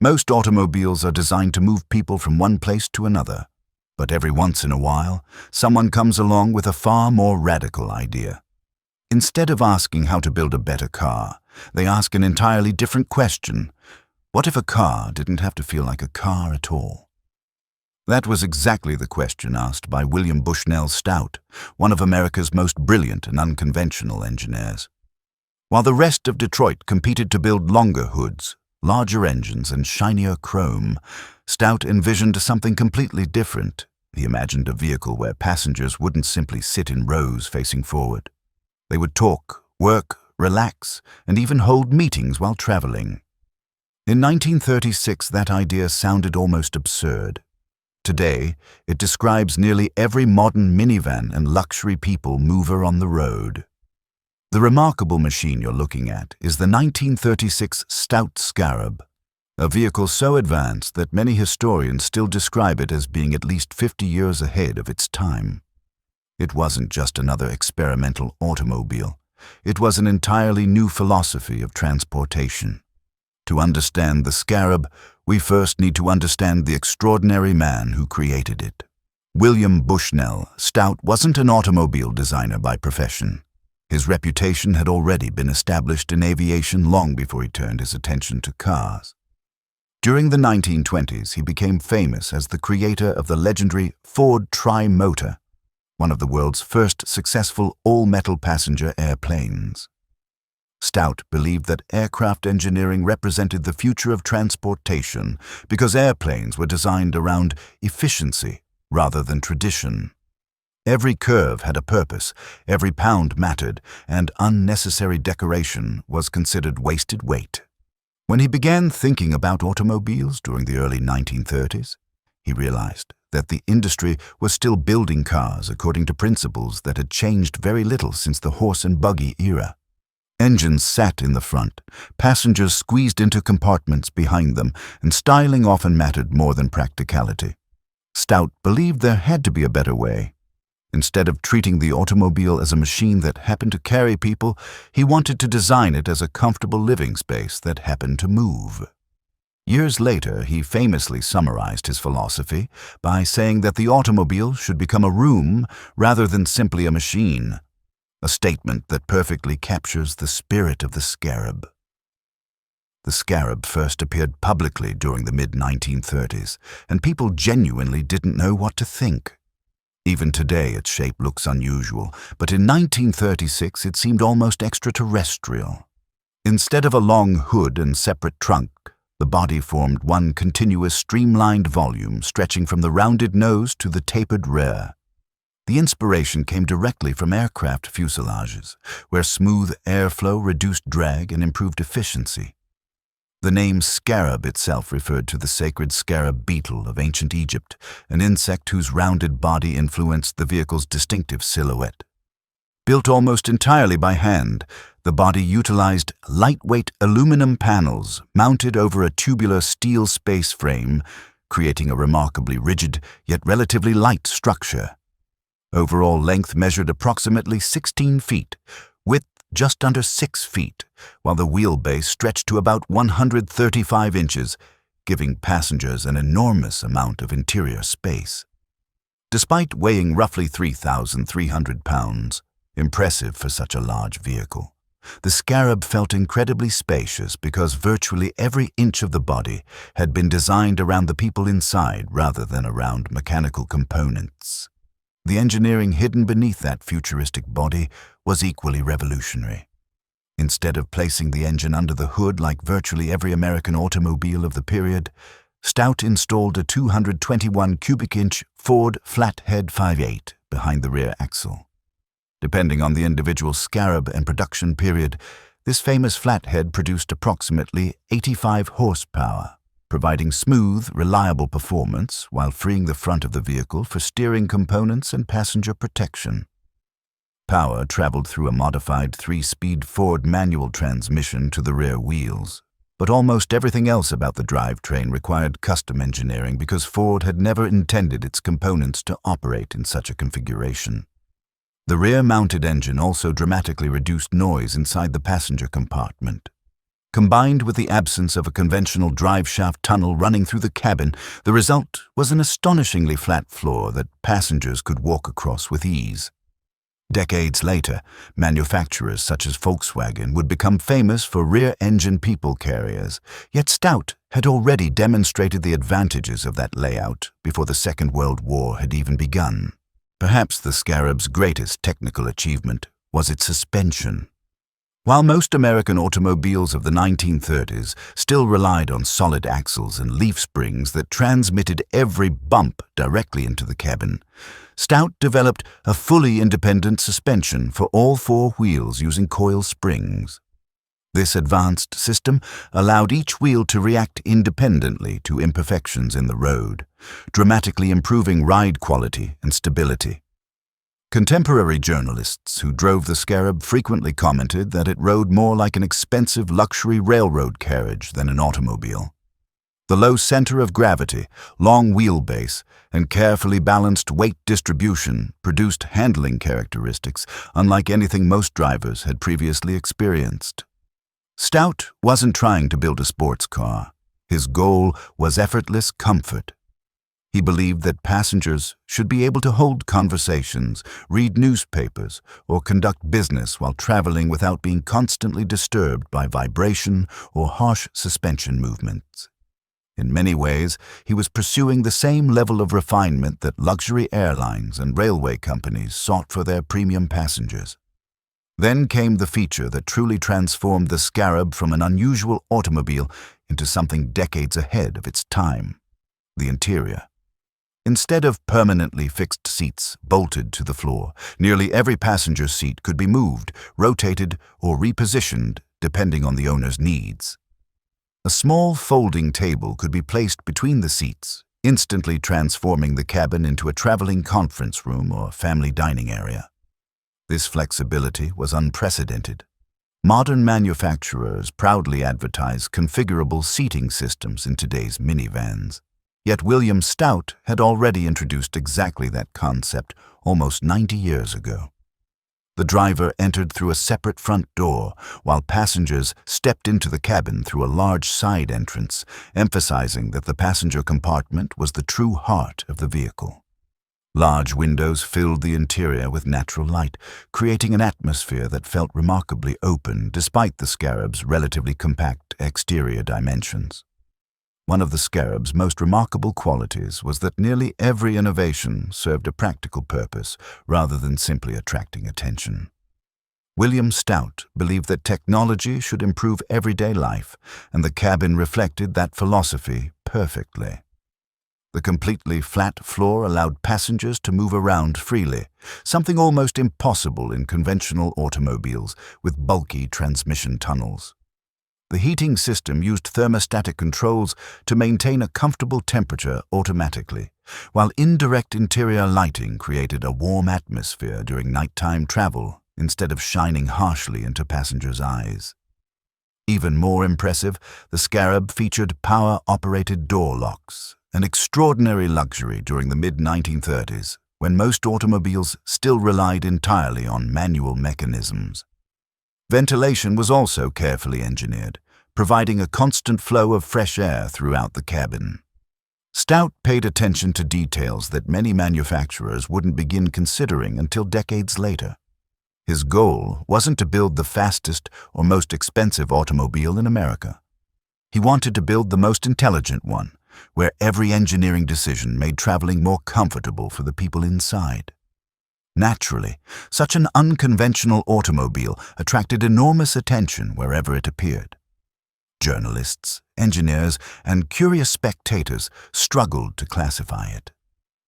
Most automobiles are designed to move people from one place to another, but every once in a while, someone comes along with a far more radical idea. Instead of asking how to build a better car, they ask an entirely different question. What if a car didn't have to feel like a car at all? That was exactly the question asked by William Bushnell Stout, one of America's most brilliant and unconventional engineers. While the rest of Detroit competed to build longer hoods, larger engines, and shinier chrome, Stout envisioned something completely different. He imagined a vehicle where passengers wouldn't simply sit in rows facing forward. They would talk, work, relax, and even hold meetings while traveling. In 1936, that idea sounded almost absurd. Today, it describes nearly every modern minivan and luxury people mover on the road. The remarkable machine you're looking at is the 1936 Stout Scarab, a vehicle so advanced that many historians still describe it as being at least 50 years ahead of its time. It wasn't just another experimental automobile. It was an entirely new philosophy of transportation. To understand the Scarab, we first need to understand the extraordinary man who created it. William Bushnell Stout wasn't an automobile designer by profession. His reputation had already been established in aviation long before he turned his attention to cars. During the 1920s, he became famous as the creator of the legendary Ford Tri-Motor, one of the world's first successful all-metal passenger airplanes. Stout believed that aircraft engineering represented the future of transportation because airplanes were designed around efficiency rather than tradition. Every curve had a purpose, every pound mattered, and unnecessary decoration was considered wasted weight. When he began thinking about automobiles during the early 1930s, he realized that the industry was still building cars according to principles that had changed very little since the horse and buggy era. Engines sat in the front, passengers squeezed into compartments behind them, and styling often mattered more than practicality. Stout believed there had to be a better way. Instead of treating the automobile as a machine that happened to carry people, he wanted to design it as a comfortable living space that happened to move. Years later, he famously summarized his philosophy by saying that the automobile should become a room rather than simply a machine, a statement that perfectly captures the spirit of the Scarab. The Scarab first appeared publicly during the mid-1930s, and people genuinely didn't know what to think. Even today, its shape looks unusual, but in 1936 it seemed almost extraterrestrial. Instead of a long hood and separate trunk, the body formed one continuous streamlined volume stretching from the rounded nose to the tapered rear. The inspiration came directly from aircraft fuselages, where smooth airflow reduced drag and improved efficiency. The name Scarab itself referred to the sacred scarab beetle of ancient Egypt, an insect whose rounded body influenced the vehicle's distinctive silhouette. Built almost entirely by hand, the body utilized lightweight aluminum panels mounted over a tubular steel space frame, creating a remarkably rigid yet relatively light structure. Overall length measured approximately 16 feet, width just under 6 feet, while the wheelbase stretched to about 135 inches, giving passengers an enormous amount of interior space. Despite weighing roughly 3,300 pounds, impressive for such a large vehicle, the Scarab felt incredibly spacious because virtually every inch of the body had been designed around the people inside rather than around mechanical components. The engineering hidden beneath that futuristic body was equally revolutionary. Instead of placing the engine under the hood like virtually every American automobile of the period, Stout installed a 221 cubic inch Ford Flathead 5.8 behind the rear axle. Depending on the individual Scarab and production period, this famous Flathead produced approximately 85 horsepower, providing smooth, reliable performance while freeing the front of the vehicle for steering components and passenger protection. Power traveled through a modified 3-speed Ford manual transmission to the rear wheels, but almost everything else about the drivetrain required custom engineering because Ford had never intended its components to operate in such a configuration. The rear-mounted engine also dramatically reduced noise inside the passenger compartment. Combined with the absence of a conventional driveshaft tunnel running through the cabin, the result was an astonishingly flat floor that passengers could walk across with ease. Decades later, manufacturers such as Volkswagen would become famous for rear-engine people carriers, yet Stout had already demonstrated the advantages of that layout before the Second World War had even begun. Perhaps the Scarab's greatest technical achievement was its suspension. While most American automobiles of the 1930s still relied on solid axles and leaf springs that transmitted every bump directly into the cabin, Stout developed a fully independent suspension for all four wheels using coil springs. This advanced system allowed each wheel to react independently to imperfections in the road, dramatically improving ride quality and stability. Contemporary journalists who drove the Scarab frequently commented that it rode more like an expensive luxury railroad carriage than an automobile. The low center of gravity, long wheelbase, and carefully balanced weight distribution produced handling characteristics unlike anything most drivers had previously experienced. Stout wasn't trying to build a sports car. His goal was effortless comfort. He believed that passengers should be able to hold conversations, read newspapers, or conduct business while traveling without being constantly disturbed by vibration or harsh suspension movements. In many ways, he was pursuing the same level of refinement that luxury airlines and railway companies sought for their premium passengers. Then came the feature that truly transformed the Scarab from an unusual automobile into something decades ahead of its time: the interior. Instead of permanently fixed seats bolted to the floor, nearly every passenger seat could be moved, rotated, or repositioned depending on the owner's needs. A small folding table could be placed between the seats, instantly transforming the cabin into a traveling conference room or family dining area. This flexibility was unprecedented. Modern manufacturers proudly advertise configurable seating systems in today's minivans. Yet William Stout had already introduced exactly that concept almost 90 years ago. The driver entered through a separate front door, while passengers stepped into the cabin through a large side entrance, emphasizing that the passenger compartment was the true heart of the vehicle. Large windows filled the interior with natural light, creating an atmosphere that felt remarkably open despite the Scarab's relatively compact exterior dimensions. One of the Scarab's most remarkable qualities was that nearly every innovation served a practical purpose rather than simply attracting attention. William Stout believed that technology should improve everyday life, and the cabin reflected that philosophy perfectly. The completely flat floor allowed passengers to move around freely, something almost impossible in conventional automobiles with bulky transmission tunnels. The heating system used thermostatic controls to maintain a comfortable temperature automatically, while indirect interior lighting created a warm atmosphere during nighttime travel instead of shining harshly into passengers' eyes. Even more impressive, the Scarab featured power-operated door locks, an extraordinary luxury during the mid-1930s, when most automobiles still relied entirely on manual mechanisms. Ventilation was also carefully engineered, providing a constant flow of fresh air throughout the cabin. Stout paid attention to details that many manufacturers wouldn't begin considering until decades later. His goal wasn't to build the fastest or most expensive automobile in America. He wanted to build the most intelligent one, where every engineering decision made traveling more comfortable for the people inside. Naturally, such an unconventional automobile attracted enormous attention wherever it appeared. Journalists, engineers, and curious spectators struggled to classify it.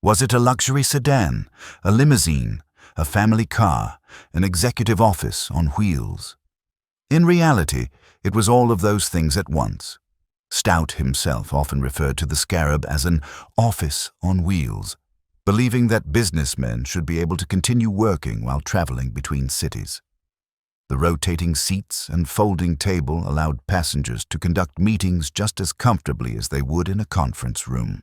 Was it a luxury sedan, a limousine, a family car, an executive office on wheels? In reality, it was all of those things at once. Stout himself often referred to the Scarab as an office on wheels, believing that businessmen should be able to continue working while traveling between cities. The rotating seats and folding table allowed passengers to conduct meetings just as comfortably as they would in a conference room.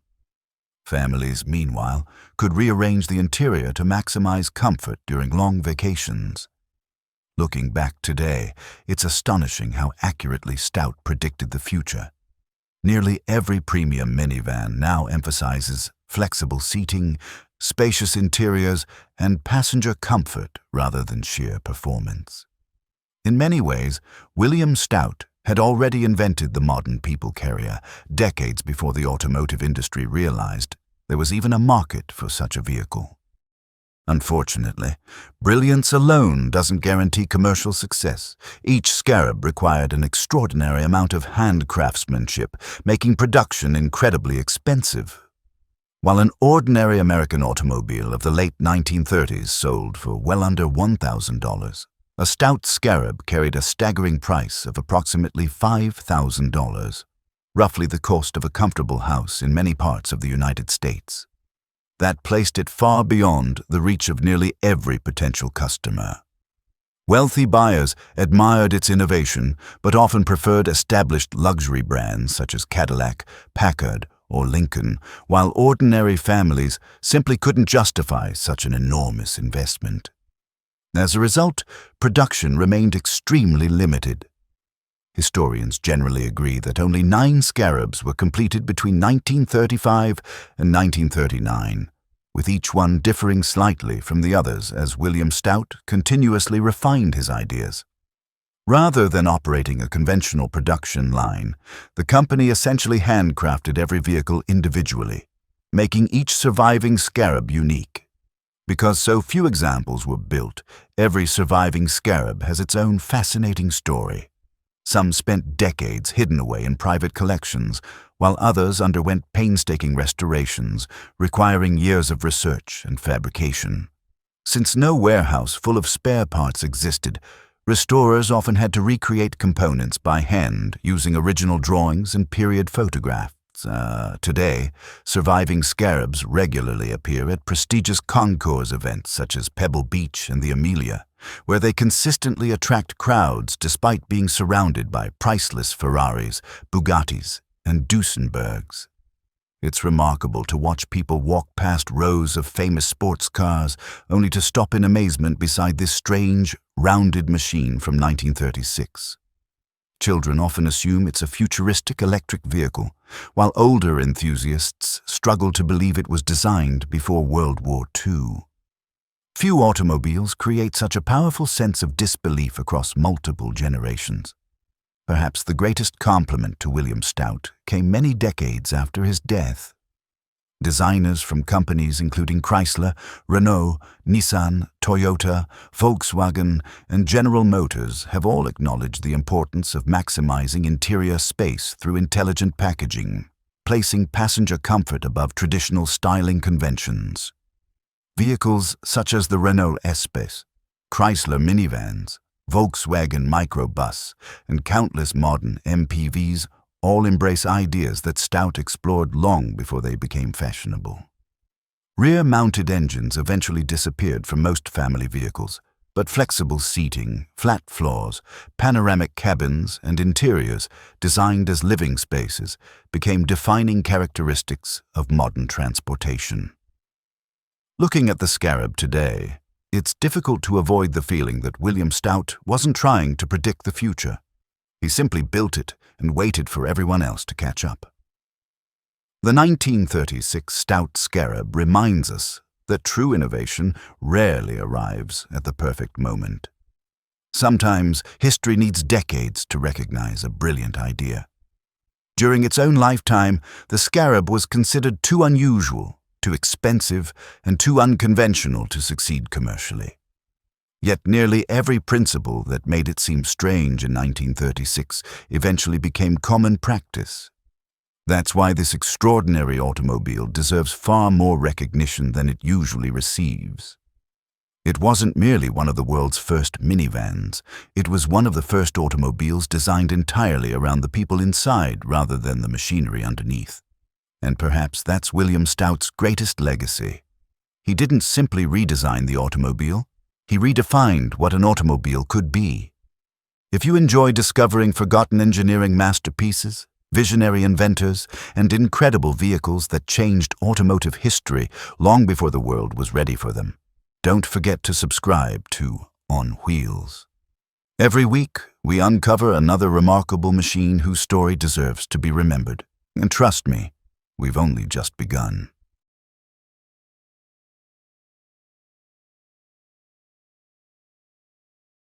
Families, meanwhile, could rearrange the interior to maximize comfort during long vacations. Looking back today, it's astonishing how accurately Stout predicted the future. Nearly every premium minivan now emphasizes flexible seating, spacious interiors, and passenger comfort rather than sheer performance. In many ways, William Stout had already invented the modern people carrier decades before the automotive industry realized there was even a market for such a vehicle. Unfortunately, brilliance alone doesn't guarantee commercial success. Each Scarab required an extraordinary amount of hand craftsmanship, making production incredibly expensive. While an ordinary American automobile of the late 1930s sold for well under $1,000, a Stout Scarab carried a staggering price of approximately $5,000, roughly the cost of a comfortable house in many parts of the United States. That placed it far beyond the reach of nearly every potential customer. Wealthy buyers admired its innovation, but often preferred established luxury brands such as Cadillac, Packard, or Lincoln, while ordinary families simply couldn't justify such an enormous investment. As a result, production remained extremely limited. Historians generally agree that only 9 Scarabs were completed between 1935 and 1939, with each one differing slightly from the others as William Stout continuously refined his ideas. Rather than operating a conventional production line, the company essentially handcrafted every vehicle individually, making each surviving Scarab unique. Because so few examples were built, every surviving Scarab has its own fascinating story. Some spent decades hidden away in private collections, while others underwent painstaking restorations, requiring years of research and fabrication. Since no warehouse full of spare parts existed, restorers often had to recreate components by hand using original drawings and period photographs. Today, surviving Scarabs regularly appear at prestigious concours events such as Pebble Beach and the Amelia, where they consistently attract crowds despite being surrounded by priceless Ferraris, Bugattis, and Duesenbergs. It's remarkable to watch people walk past rows of famous sports cars only to stop in amazement beside this strange, rounded machine from 1936. Children often assume it's a futuristic electric vehicle, while older enthusiasts struggle to believe it was designed before World War II. Few automobiles create such a powerful sense of disbelief across multiple generations. Perhaps the greatest compliment to William Stout came many decades after his death. Designers from companies including Chrysler, Renault, Nissan, Toyota, Volkswagen, and General Motors have all acknowledged the importance of maximizing interior space through intelligent packaging, placing passenger comfort above traditional styling conventions. Vehicles such as the Renault Espace, Chrysler minivans, Volkswagen microbus, and countless modern MPVs all embrace ideas that Stout explored long before they became fashionable. Rear-mounted engines eventually disappeared from most family vehicles, but flexible seating, flat floors, panoramic cabins, and interiors designed as living spaces became defining characteristics of modern transportation. Looking at the Scarab today, it's difficult to avoid the feeling that William Stout wasn't trying to predict the future. He simply built it and waited for everyone else to catch up. The 1936 Stout Scarab reminds us that true innovation rarely arrives at the perfect moment. Sometimes history needs decades to recognize a brilliant idea. During its own lifetime, the Scarab was considered too unusual, too expensive, and too unconventional to succeed commercially. Yet nearly every principle that made it seem strange in 1936 eventually became common practice. That's why this extraordinary automobile deserves far more recognition than it usually receives. It wasn't merely one of the world's first minivans. It was one of the first automobiles designed entirely around the people inside rather than the machinery underneath. And perhaps that's William Stout's greatest legacy. He didn't simply redesign the automobile. He redefined what an automobile could be. If you enjoy discovering forgotten engineering masterpieces, visionary inventors, and incredible vehicles that changed automotive history long before the world was ready for them, don't forget to subscribe to On Wheels. Every week, we uncover another remarkable machine whose story deserves to be remembered. And trust me, we've only just begun.